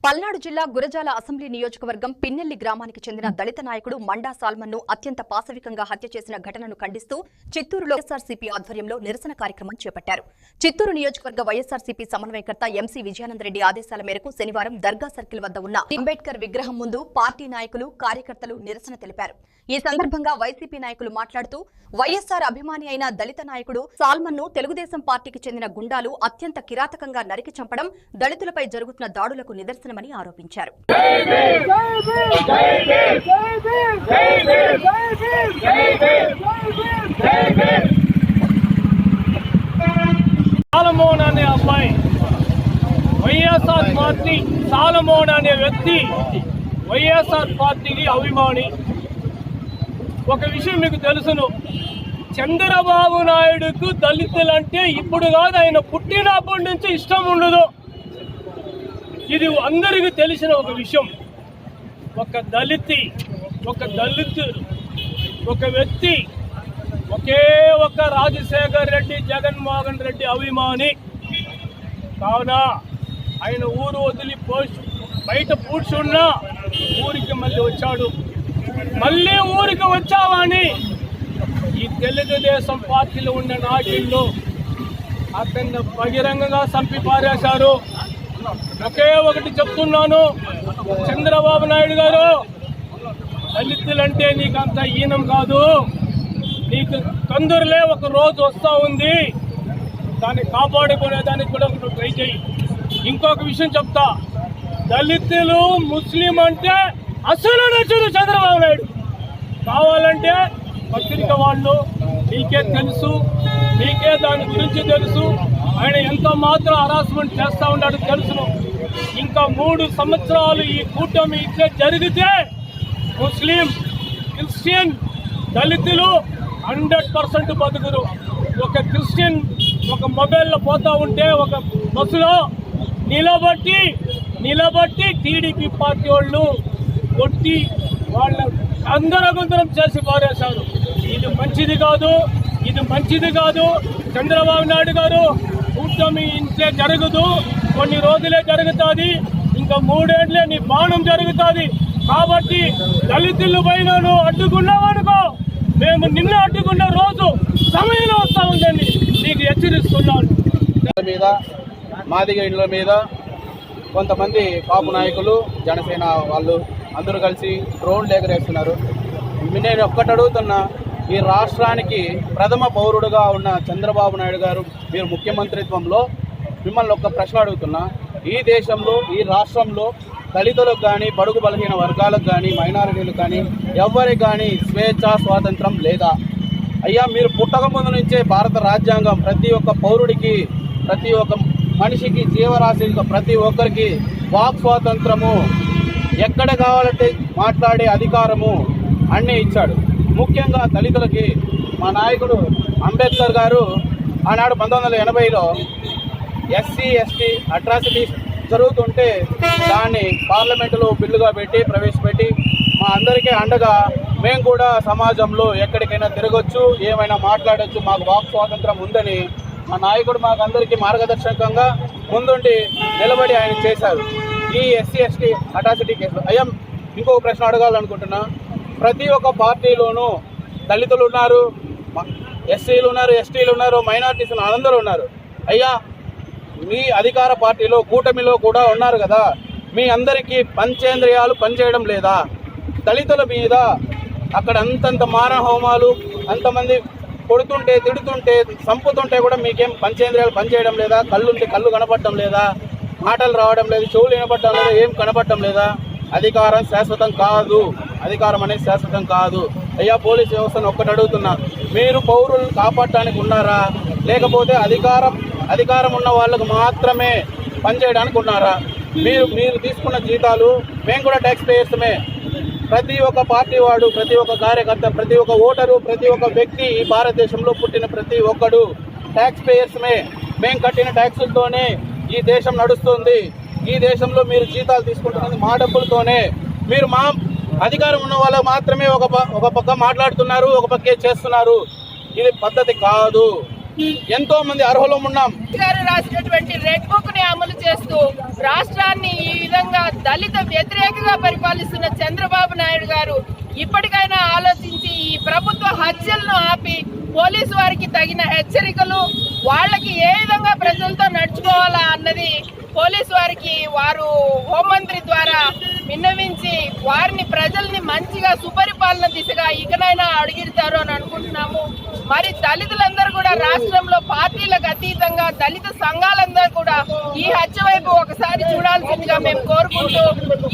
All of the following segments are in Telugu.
పల్నాడు జిల్లా గురజాల అసెంబ్లీ నియోజకవర్గం పిన్నెల్లి గ్రామానికి చెందిన దళిత నాయకుడు మండా సాల్మన్ ను అత్యంత పాశవికంగా హత్య చేసిన ఘటనను ఖండిస్తూ చిత్తూరులో వైఎస్ఆర్సీపీ ఆధ్వర్యంలో నిరసన కార్యక్రమం చేపట్టారు. చిత్తూరు నియోజకవర్గ వైఎస్ఆర్సీపీ సమన్వయకర్త ఎంసీ విజయానందరెడ్డి ఆదేశాల మేరకు శనివారం దర్గా సర్కిల్ వద్ద ఉన్న అంబేద్కర్ విగ్రహం ముందు పార్టీ నాయకులు, కార్యకర్తలు నిరసన తెలిపారు. ఈ సందర్భంగా వైసీపీ నాయకులు మాట్లాడుతూ వైఎస్ఆర్ అభిమాని అయిన దళిత నాయకుడు సాల్మన్ ను తెలుగుదేశం పార్టీకి చెందిన గుండాలు అత్యంత కిరాతకంగా నరికి చంపడం దళితులపై జరుగుతున్న దాడులకు నిదర్శనమని ఆరోపించారు. సాలమోన్ అనే అబ్బాయి వైఎస్ఆర్ పార్టీ, సాలమోన్ అనే వ్యక్తి వైఎస్ఆర్ పార్టీకి అభిమాని. ఒక విషయం మీకు తెలుసును, చంద్రబాబు నాయుడుకు దళితులంటే ఇప్పుడు కాదు, ఆయన పుట్టినప్పటి నుంచి ఇష్టం ఉండదు. ఇది అందరికీ తెలిసిన ఒక విషయం. ఒక వ్యక్తి ఒకే ఒక రాజశేఖర్ రెడ్డి, జగన్మోహన్ రెడ్డి అభిమాని కావున ఆయన ఊరు వదిలి బయట కూర్చున్నా ఊరికి మళ్ళీ వచ్చాడు. మళ్ళీ ఊరికి వచ్చావని ఈ తెలుగుదేశం పార్టీలో ఉన్న నాయకులు అతన్ని బహిరంగంగా చంపి పారేశారు. ఒకే ఒకటి చెప్తున్నాను, చంద్రబాబు నాయుడు గారు, దళితులంటే నీకు అంత ఈనం కాదు. నీకు తొందరలే ఒక రోజు వస్తూ ఉంది, దాన్ని కాపాడుకునేదానికి కూడా నువ్వు ట్రై చేయి. ఇంకొక విషయం చెప్తా, దళితులు ముస్లిం అంటే అసలు నచ్చదు చంద్రబాబు నాయుడు. కావాలంటే పత్రిక వాళ్ళు నీకే తెలుసు, నీకే దాని గురించి తెలుసు. ఆయన ఎంతో మాత్రం హరాస్మెంట్ చేస్తూ ఉన్నాడు తెలుసును. ఇంకా 3 సంవత్సరాలు ఈ కూటమి ఇట్లే జరిగితే ముస్లిం, క్రిస్టియన్, దళితులు 100% బతుకురు. ఒక క్రిస్టియన్ ఒక మొబైల్లో పోతూ ఉంటే ఒక బస్సులో నిలబట్టి టీడీపీ పార్టీ వాళ్ళు కొట్టి వాళ్ళ అందరగొందరం చేసి పారేశారు. ఇది మంచిది కాదు. చంద్రబాబు నాయుడు గారు, కూటమి ఇంట్లో జరగదు, కొన్ని రోజులే జరుగుతుంది, ఇంకా 3 ఏళ్లే నీ బాణం జరుగుతుంది. కాబట్టి దళితుల పైన నువ్వు అడ్డుకున్నావనుకో, మేము నిన్న అడ్డుకున్న రోజు సమయంలో వస్తా ఉందండి, నీకు హెచ్చరిస్తున్నాను. మీద మాదిగ ఇళ్ల మీద కొంతమంది కాపు నాయకులు, జనసేన వాళ్ళు అందరూ కలిసి డ్రోన్లు ఎగరేస్తున్నారు. నేను ఒక్కటి అడుగుతున్నా, ఈ రాష్ట్రానికి ప్రథమ పౌరుడుగా ఉన్న చంద్రబాబు నాయుడు గారు, మీరు ముఖ్యమంత్రిత్వంలో మిమ్మల్ని ఒక్క ప్రశ్న అడుగుతున్నా, ఈ దేశంలో, ఈ రాష్ట్రంలో దళితులకు కానీ, బడుగు బలహీన వర్గాలకు కానీ, మైనారిటీలకు కానీ, ఎవరికి కానీ స్వేచ్ఛ, స్వాతంత్రం లేదా? అయ్యా, మీరు పుట్టక ముందు నుంచే భారత రాజ్యాంగం ప్రతి ఒక్క పౌరుడికి, ప్రతి ఒక్క మనిషికి, జీవరాశికి, ప్రతి ఒక్కరికి వాక్ స్వాతంత్రము, ఎక్కడ కావాలంటే మాట్లాడే అధికారము అన్నీ ఇచ్చాడు. ముఖ్యంగా దళితులకి మా నాయకుడు అంబేద్కర్ గారు ఆనాడు 1980లో ఎస్సీ ఎస్టీ అట్రాసిటీస్ జరుగుతుంటే దాన్ని పార్లమెంటులో బిల్లుగా ప్రవేశపెట్టి మా అందరికీ అండగా మేము కూడా సమాజంలో ఎక్కడికైనా తిరగొచ్చు, ఏమైనా మాట్లాడచ్చు, మాకు వాక్ స్వాతంత్రం ఉందని మా నాయకుడు మాకు అందరికీ మార్గదర్శకంగా ముందుండి నిలబడి ఆయన చేశారు ఈ ఎస్సీ ఎస్టీ అట్రాసిటీ కేసు. అయ్యా, ఇంకొక ప్రశ్న అడగాలనుకుంటున్నా, ప్రతి ఒక్క పార్టీలోనూ దళితులు ఉన్నారు, ఎస్సీలు ఉన్నారు, ఎస్టీలు ఉన్నారు, మైనార్టీస్ అందరూ ఉన్నారు. అయ్యా, మీ అధికార పార్టీలో, కూటమిలో కూడా ఉన్నారు కదా, మీ అందరికీ పంచేంద్రియాలు పనిచేయడం లేదా? దళితుల మీద అక్కడ అంతంత మారణ హోమాలు, అంతమంది కొడుతుంటే, తిడుతుంటే, చంపుతుంటే కూడా మీకేం పంచేంద్రియాలు పనిచేయడం లేదా? కళ్ళుంటే కళ్ళు కనపడటం లేదా? మాటలు రావడం లేదు, చెవులు వినపడటం లేదా? ఏం కనపడటం లేదా? అధికారం శాశ్వతం కాదు, అధికారం అనేది శాశ్వతం కాదు. అయ్యా, పోలీస్ వ్యవస్థను ఒక్కటి అడుగుతున్నా, మీరు పౌరులను కాపాడటానికి ఉన్నారా, లేకపోతే అధికారం ఉన్న వాళ్ళకు మాత్రమే పనిచేయడానికి ఉన్నారా? మీరు తీసుకున్న జీతాలు మేము కూడా ట్యాక్స్ పేయర్స్మే. ప్రతి ఒక్క పార్టీ వాడు, ప్రతి ఒక్క కార్యకర్త, ప్రతి ఒక్క ఓటరు, ప్రతి ఒక్క వ్యక్తి, ఈ భారతదేశంలో పుట్టిన ప్రతి ఒక్కడు ట్యాక్స్ పేయర్స్మే. మేము కట్టిన ట్యాక్సులతోనే ఈ దేశం నడుస్తుంది. ఈ దేశంలో మీరు జీతాలు తీసుకుంటున్నది మా డబ్బులతోనే. మీరు మా అధికారం ఉన్న వాళ్ళు మాత్రమే ఒక పక్క మాట్లాడుతున్నారు, ఒక పక్కే చేస్తున్నారు. ఇది పద్ధతి కాదు. ఎంతో మంది అర్హులం ఉన్నాం. గారు రాసినటువంటి రెడ్ బుక్ ని అమలు చేస్తూ రాష్ట్రాన్ని ఈ విధంగా దళిత వ్యతిరేకంగా పరిపాలిస్తున్న చంద్రబాబు నాయుడు గారు ఇప్పటికైనా ఆలోచించి ఈ ప్రభుత్వ హత్యలను ఆపి పోలీసు వారికి తగిన హెచ్చరికలు, వాళ్ళకి ఏ విధంగా ప్రజలతో నడుచుకోవాలా అన్నది పోలీసు వారికి వారు హోంమంత్రి ద్వారా విన్నవించి వారిని ప్రజల్ని మంచిగా సుపరిపాలన దిశగా ఇకనైనా అడిగిస్తారు అని అనుకుంటున్నాము. మరి దళితులందరూ కూడా రాష్ట్రంలో పార్టీలకు అతీతంగా దళిత సంఘాలందరూ కూడా ఈ హత్య వైపు ఒకసారి చూడాల్సిందిగా మేము కోరుకుంటూ,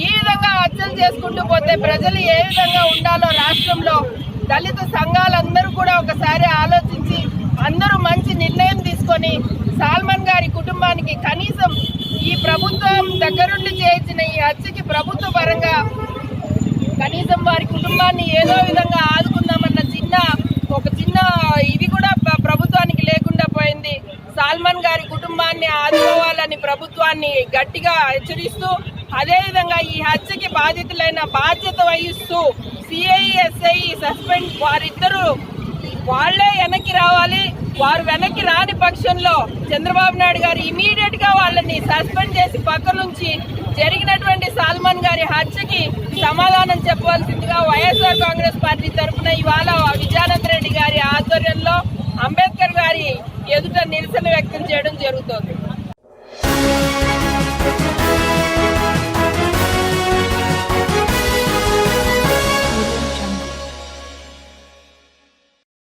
ఈ విధంగా హత్యలు చేసుకుంటూ పోతే ప్రజలు ఏ విధంగా ఉండాలో రాష్ట్రంలో దళిత సంఘాలందరూ కూడా ఒకసారి ఆలోచించి అందరూ మంచి నిర్ణయం తీసుకొని సాల్మన్ గారి కుటుంబానికి కనీసం ఈ ప్రభుత్వం దగ్గరుండి చేయించిన ఈ హత్యకి ప్రభుత్వ పరంగా కనీసం వారి కుటుంబాన్ని ఏదో విధంగా ఆదుకుందామన్న ఒక చిన్న ఇది కూడా ప్రభుత్వానికి లేకుండా పోయింది. సాల్మన్ గారి కుటుంబాన్ని ఆదుకోవాలని ప్రభుత్వాన్ని గట్టిగా హెచ్చరిస్తూ, అదేవిధంగా ఈ హత్యకి బాధితులైన బాధ్యత వహిస్తూ సిఐ, ఎస్ఐ సస్పెండ్ వారిద్దరూ వాళ్లే వెనక్కి రావాలి. వారు వెనక్కి రాని పక్షంలో చంద్రబాబు నాయుడు గారు ఇమీడియట్ గా వాళ్ళని సస్పెండ్ చేసి పక్క నుంచి జరిగినటువంటి సాల్మన్ గారి హత్యకి సమాధానం చెప్పవలసిందిగా వైఎస్ఆర్ కాంగ్రెస్ పార్టీ తరఫున ఇవాళ విజయానంద రెడ్డి గారి ఆధ్వర్యంలో అంబేద్కర్ గారి ఎదుట నిరసన వ్యక్తం చేయడం జరుగుతోంది.